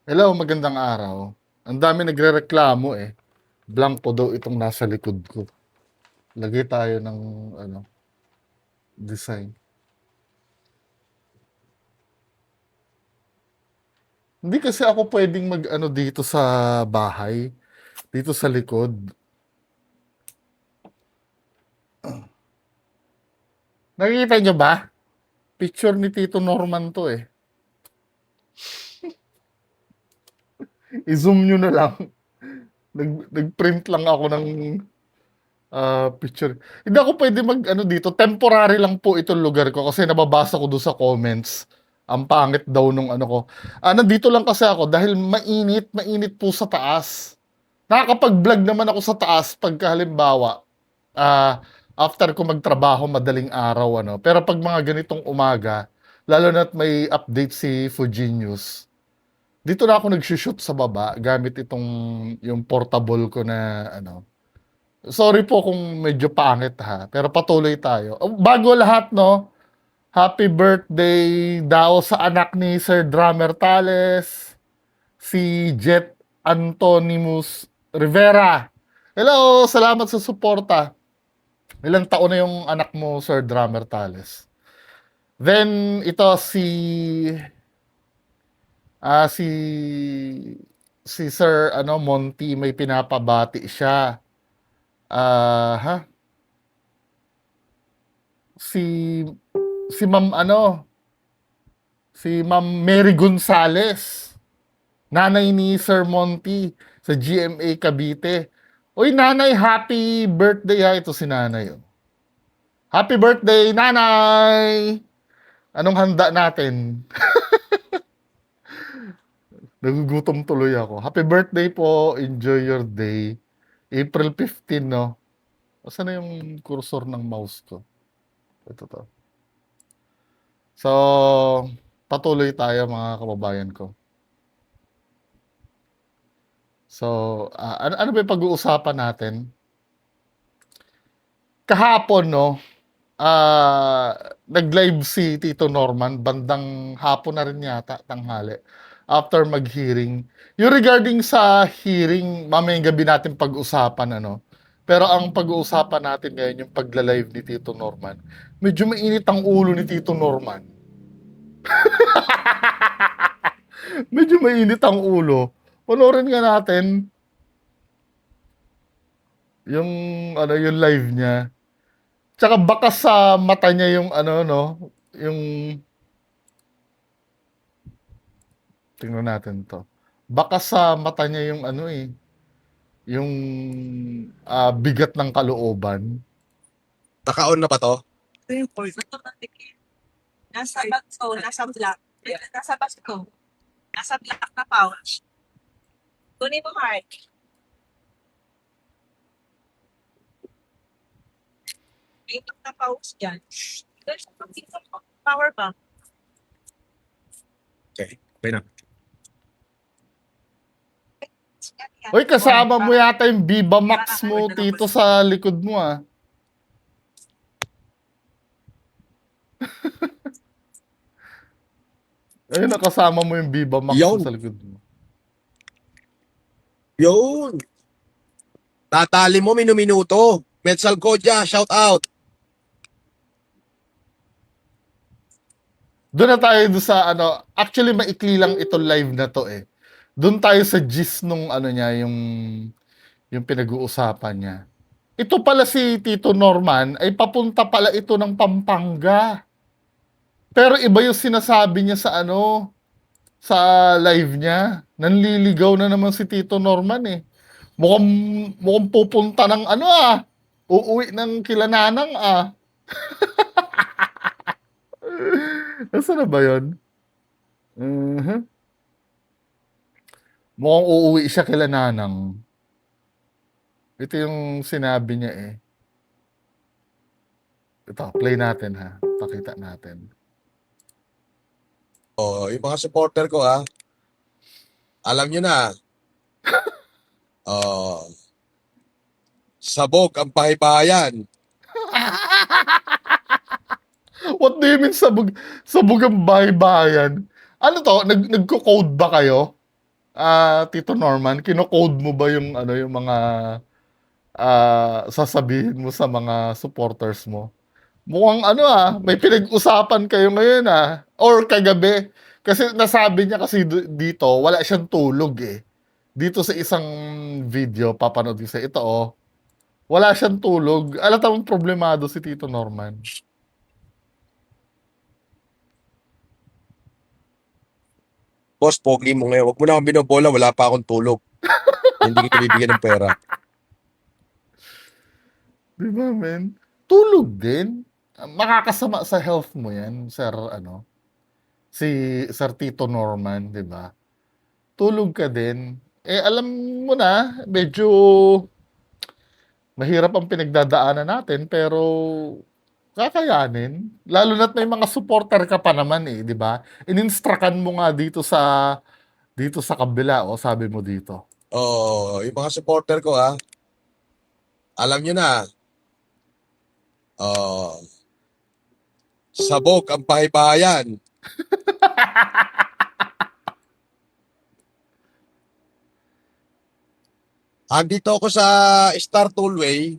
Hello, magandang araw. Ang dami nagrereklamo eh. Blanco daw itong nasa likod ko. Lagay tayo ng ano, design. Hindi kasi ako pwedeng mag-ano dito sa bahay, dito sa likod. Nakikita nyo ba? Picture ni Tito Norman to eh. I-zoom nyo na lang. Nag-print lang ako ng picture. Hindi ako pwede mag-ano dito. Temporary lang po itong lugar ko kasi nababasa ko doon sa comments. Ang pangit daw nung ano ko. Nandito lang kasi ako dahil mainit, mainit po sa taas. Nakakapag-vlog naman ako sa taas pagka halimbawa, after ko magtrabaho madaling araw, ano. Pero pag mga ganitong umaga, lalo na't may update si Fuji News, dito na ako nag-shoot sa baba gamit itong yung portable ko na ano. Sorry po kung medyo pangit ha, pero patuloy tayo. Bago lahat, no, happy birthday daw sa anak ni Sir Drummer Tales, si Jet Antonimus Rivera. Hello, salamat sa suporta. Ilang taon na yung anak mo, Sir Drummer Tales? Then, ito si Sir Monty, may pinapabati siya. Ha? Si si Ma'am si Ma'am Mary Gonzales, nanay ni Sir Monty sa GMA Cavite. Uy, nanay, happy birthday ha. Ito si nanay. Oh. Happy birthday, nanay! Anong handa natin? Nagugutom tuloy ako. Happy birthday po. Enjoy your day. April 15, no? Saan na yung cursor ng mouse ko? Ito to. So, patuloy tayo mga kababayan ko. So, ano ba yung pag-uusapan natin? Kahapon, no? Nag-live si Tito Norman, bandang hapon na rin yata, tanghali, after mag-hearing. Yung regarding sa hearing, mamayang gabi natin pag-usapan, ano? Pero ang pag-uusapan natin ngayon, yung pagla-live ni Tito Norman, medyo mainit ang ulo ni Tito Norman. Medyo mainit ang ulo. Panoorin nga natin yung yung live niya. Tsaka baka sa mata niya yung no, yung tingnan natin 'to. Baka sa mata niya yung yung bigat ng kalooban. Naka-on na ba 'to? Ito yung cord. Nasa bag ko, nasa black. Nasa bag ko. Nasa black na pouch. Kunin mo, Mark. May black na pouch dyan. Doon siya pag-tingnan mo. Power bank. Okay, okay na. Uy, kasama mo yata yung Viva Max mo dito sa likod mo ah. Ayun, nakasama mo yung Viva Max mo Yun. sa likod mo. Yun. Tatali mo minuto. Metzal Kodya, shout out. Doon na tayo sa actually maikli lang ito live na to eh. Doon tayo sa gist nung niya, yung pinag-uusapan niya. Ito pala si Tito Norman ay papunta pala ito ng Pampanga. Pero iba yung sinasabi niya sa sa live niya. Nanliligaw na naman si Tito Norman eh. Mukhang pupunta ng uuwi ng kilananang ah. Nasaan na ba yun? Mukhang uuwi siya kila nanang. Ito yung sinabi niya eh. Ito, play natin ha. Pakita natin. Oh, yung mga supporter ko alam nyo na. Oh, sabog ang pahibayan. What do you mean sabog ang bahay-bayan? Ano to? Nagko-code ba kayo? Tito Norman, kino-code mo ba yung ano, yung mga sasabihin mo sa mga supporters mo? Mukhang ano may pinag-usapan kayo ngayon or kagabi. Kasi nasabi niya kasi dito, wala siyang tulog eh. Dito sa isang video, papanood ko sa ito wala siyang tulog. Alam tamang problemado si Tito Norman. Boss, pogi mo ngayon. Huwag mo na akong binobola, wala pa akong tulog. Hindi kita bibigyan ng pera. Di ba, men? Tulog din. Makakasama sa health mo yan, sir, si Sir Tito Norman, di ba? Tulog ka din. Alam mo na, medyo mahirap ang pinagdadaanan natin, pero kakayanin. Lalo na't may mga supporter ka pa naman di ba? Ininstrakan mo nga dito sa kabila, sabi mo dito. Yung mga supporter ko alam nyo na, oh, sabog ang pahibayan. Andito ako sa Star Tollway.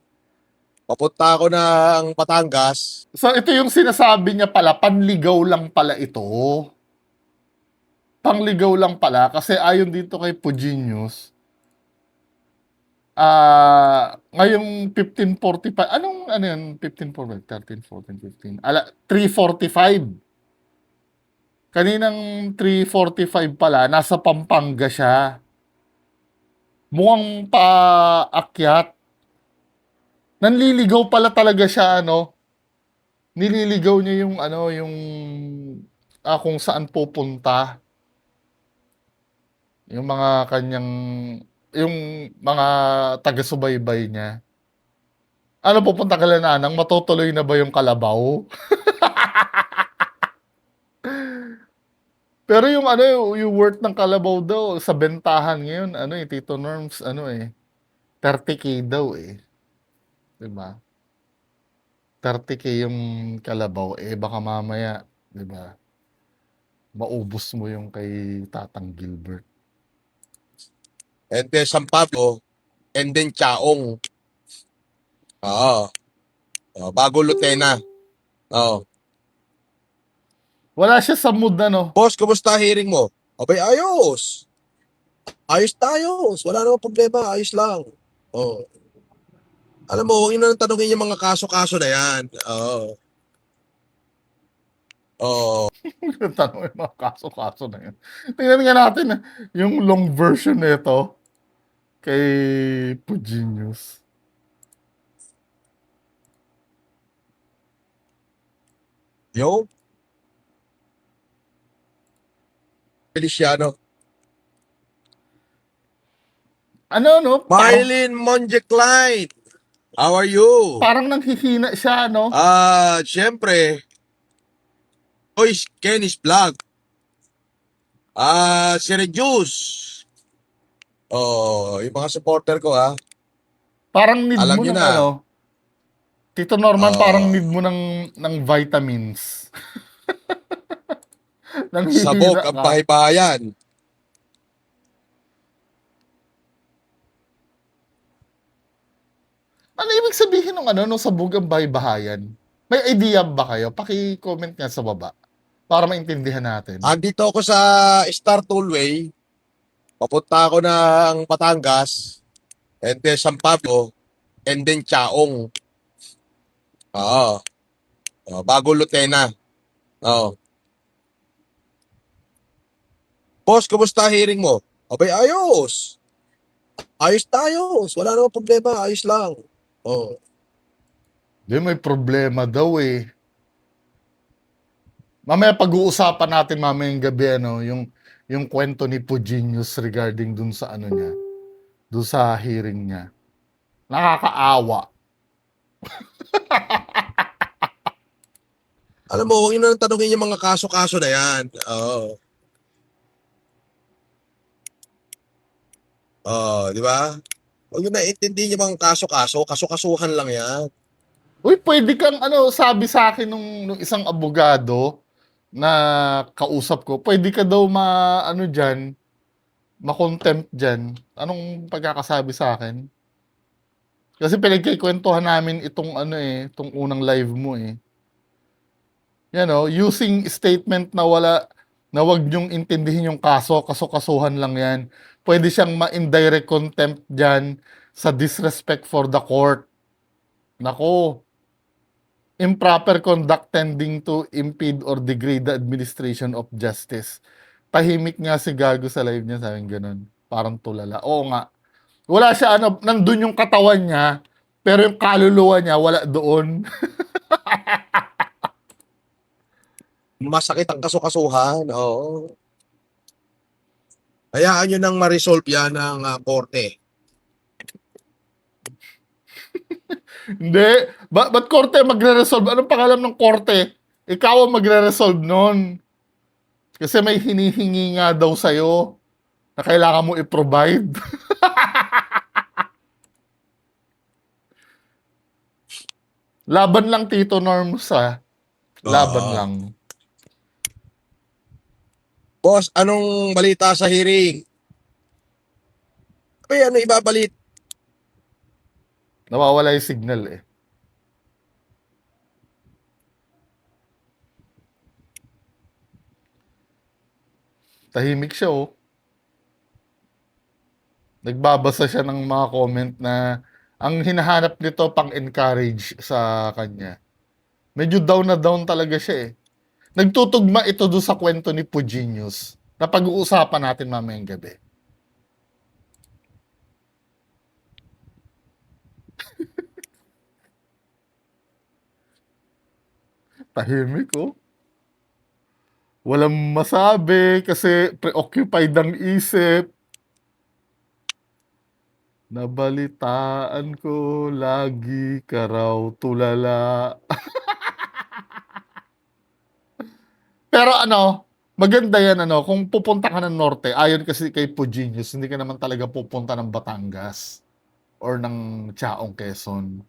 Papunta ako ng Batangas. So ito yung sinasabi niya pala, panligaw lang pala ito. Pangligaw lang pala kasi ayon dito kay Puginius, ngayong 15:45, ano yun, 15:45, 13, 14, 15, 3:45. Kaninang 3:45 pala, nasa Pampanga siya. Mukhang paakyat. Nanliligaw pala talaga siya, nililigaw niya yung kung saan pupunta. Yung mga kanyang, yung mga taga-subaybay niya. Ano, pupunta ka Lananang, matutuloy na ba yung kalabaw? Pero yung yung worth ng kalabaw daw sa bentahan ngayon, Tito Norms, 30K daw 'Di ba? 30K yung kalabaw, baka mamaya, 'di ba? Maubos mo yung kay Tatang Gilbert. And then San Pablo. And then Chaong. Oo. Bago Lutena. Oo. Wala siya sa mood Boss, kumusta hearing mo? Abay, ayos. Ayos tayo. Wala namang problema. Ayos lang. Oh. Alam mo, huwag na tanongin yung mga kaso-kaso na yan. Oo. Oo. Tanong yung mga kaso-kaso na yun. Tingnan nga natin yung long version nito kay Puginius. Yo. Feliciano. Marlene Monje Klein. How are you? Parang nanghihina siya, Siyempre. Kenny's Vlog. Si Reduce. Yung mga supporter ko Parang need alam mo nyo ng na. Tito Norman, parang need mo ng vitamins. Sabog Nanghihina ang ka. pahibayan. Ano ibig sabihin ng nung sabog ang baybahayan? May idea ba kayo? Paki-comment nga sa baba para maintindihan natin. Andito ako sa Star Tollway. Papunta ako ng Batangas. And then San Pablo. And then Chaong. Oo. Bago Lutena. Oo. Boss, kumusta hearing mo? Abay, ayos. Ayos tayo. Wala namang problema. Ayos lang. Oo. Di, may problema daw Mamaya pag-uusapan natin mamayang gabi yung kwento ni Puginius regarding dun sa niya, dun sa hearing niya. Nakakaawa. Alam mo, huwag na tanongin yung mga kaso-kaso na yan. Oo. Di ba? Huwag nyo naiintindihin yung mga kaso-kaso. Kaso-kasuhan lang yan. Uy, pwede kang sabi sa akin nung isang abogado na kausap ko, pwede ka daw diyan, ma-contempt dyan, anong pagkakasabi sa akin? Kasi pinagkikwentuhan namin itong ano eh, itong unang live mo eh. Yan o, using statement na na wag niyong intindihin yung kaso, kaso-kasuhan lang yan. Pwede siyang ma-indirect contempt dyan sa disrespect for the court. Nako, improper conduct tending to impede or degrade the administration of justice. Tahimik nga si Gago sa live niya, sabi ganun. Parang tulala. Oo nga. Wala siya, ano, nandun yung katawan niya, pero yung kaluluwa niya, wala doon. Masakit ang kaso-kasuhan. Oo. Hayaan nyo nang ma-resolve yan ng korte. Hindi. Ba't korte magre-resolve? Anong pangalan ng korte? Ikaw ang magre-resolve nun. Kasi may hinihingi nga daw sa'yo na kailangan mo i-provide. Laban lang, Tito Norms, ha? Laban Oo. lang. Boss, anong balita sa hearing? Ay, ano ibabalit? Nawawala yung signal, eh. Tahimik siya, oh. Nagbabasa siya ng mga comment na ang hinahanap nito pang-encourage sa kanya. Medyo down na down talaga siya, eh. Nagtutugma ito doon sa kwento ni Puginius na pag-uusapan natin mamayang gabi. Tahimik, oh. Walang masabi kasi preoccupied ang isip. Nabalitaan ko lagi ka raw tulala. Pero ano, maganda yan ano, kung pupunta ka ng Norte, ayon kasi kay Puginius, hindi ka naman talaga pupunta ng Batangas or ng Chaong Quezon.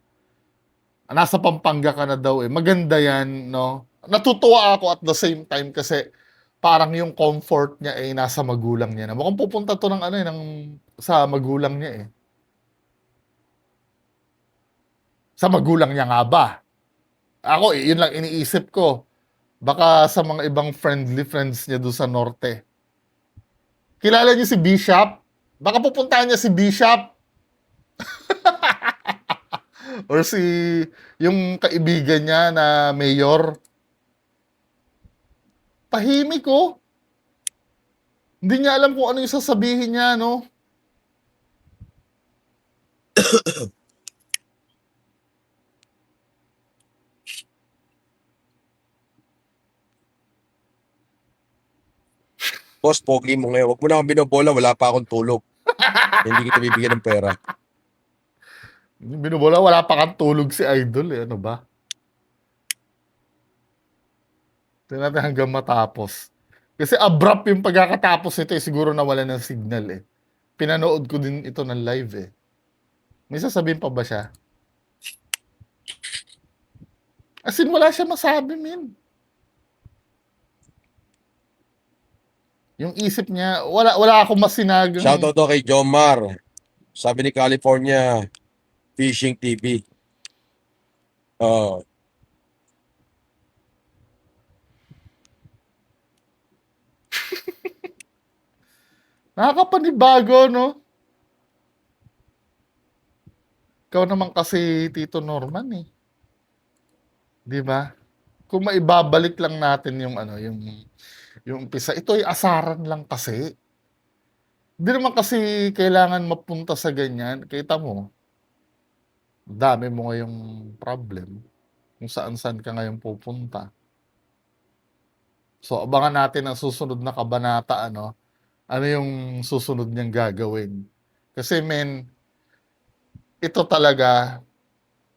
Nasa Pampanga ka na daw eh. Maganda yan, no? Natutuwa ako at the same time kasi parang yung comfort niya ay nasa magulang niya na. Mukhang pupunta to ng ano eh, sa magulang niya eh. Sa magulang niya nga ba? Ako eh, yun lang iniisip ko. Baka sa mga ibang friendly friends niya doon sa Norte. Kilala niyo si Bishop? Baka pupuntahan niya si Bishop or si yung kaibigan niya na mayor. Tahimik oh. Hindi niya alam kung ano yung sasabihin niya, no? Boss, pogi mo ngayon. Huwag mo na akong binobola, wala pa akong tulog. Hindi kita bibigyan ng pera. Binubola, wala pa kang tulog si Idol eh. Ano ba? Tingnan natin hanggang matapos. Kasi abrupt yung pagkakatapos ito eh. Siguro nawala ng signal eh. Pinanood ko din ito ng live eh. May sasabihin pa ba siya? As in, wala siya masabi, min. Yung isip niya, wala akong masinagang. Shoutout to kay Jomar. Sabi ni California, Fishing TV. Oh, Nakakapanibago, no? Ikaw naman kasi, Tito Norman eh. Di ba? Kung maibabalik lang natin yung ano, yung umpisa, ito ay asaran lang kasi. Hindi naman kasi kailangan mapunta sa ganyan. Kita mo, dami mo ngayong problem. Kung saan-saan ka ngayon pupunta. So, abangan natin ang susunod na kabanata, ano? Ano yung susunod niyang gagawin. Kasi, men, ito talaga,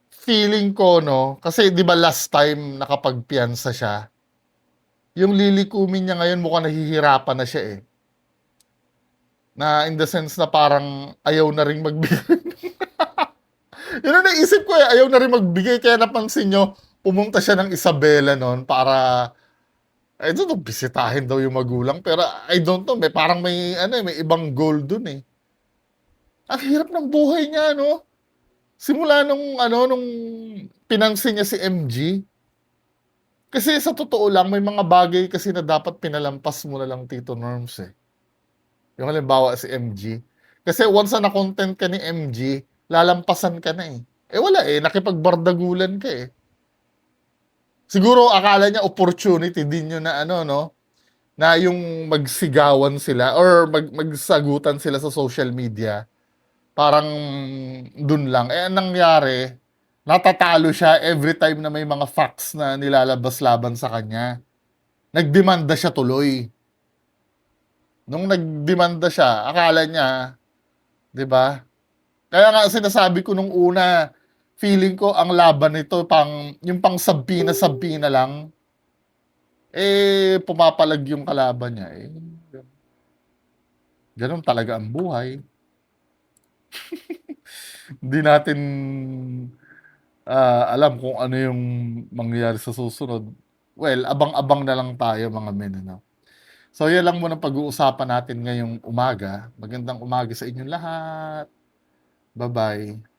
feeling ko, no? Kasi, di ba last time nakapagpiyansa siya, yung lilikumin niya ngayon mukhang nahihirapan na siya eh. Na in the sense na parang ayaw na rin magbigay. Yun ang naisip ko ayaw na rin magbigay. Kaya napansin nyo, pumunta siya ng Isabela noon para I don't know, bisitahin daw yung magulang pero I don't know, parang may ano, may ibang goal dun, eh. Ang hirap ng buhay niya 'no? Simula nung pinansin niya si MG. Kasi sa totoo lang may mga bagay kasi na dapat pinalampas mo na lang Tito Norms, eh. Yung halimbawa si MG. Kasi once na na-content ka ni MG, lalampasan ka na, eh. Eh, wala, eh, nakipagbardagulan ka, eh. Siguro akala niya opportunity din yun na ano 'no, na yung magsigawan sila or magsagutan sila sa social media, parang dun lang. Eh, ang nangyari, natatalo siya every time na may mga facts na nilalabas laban sa kanya. Nagdemanda siya tuloy. Nung nagdemanda siya, akala niya, 'di ba? Kaya nga sinasabi ko nung una, feeling ko ang laban nito yung pang sabina-sabina na lang, eh, pumapalag yung kalaban niya, eh. Gano'n talaga ang buhay. Hindi natin, alam kung ano yung mangyayari sa susunod. Well, abang-abang na lang tayo mga men, ano. So, yan lang muna pag-uusapan natin ngayong umaga. Magandang umaga sa inyong lahat. Bye-bye.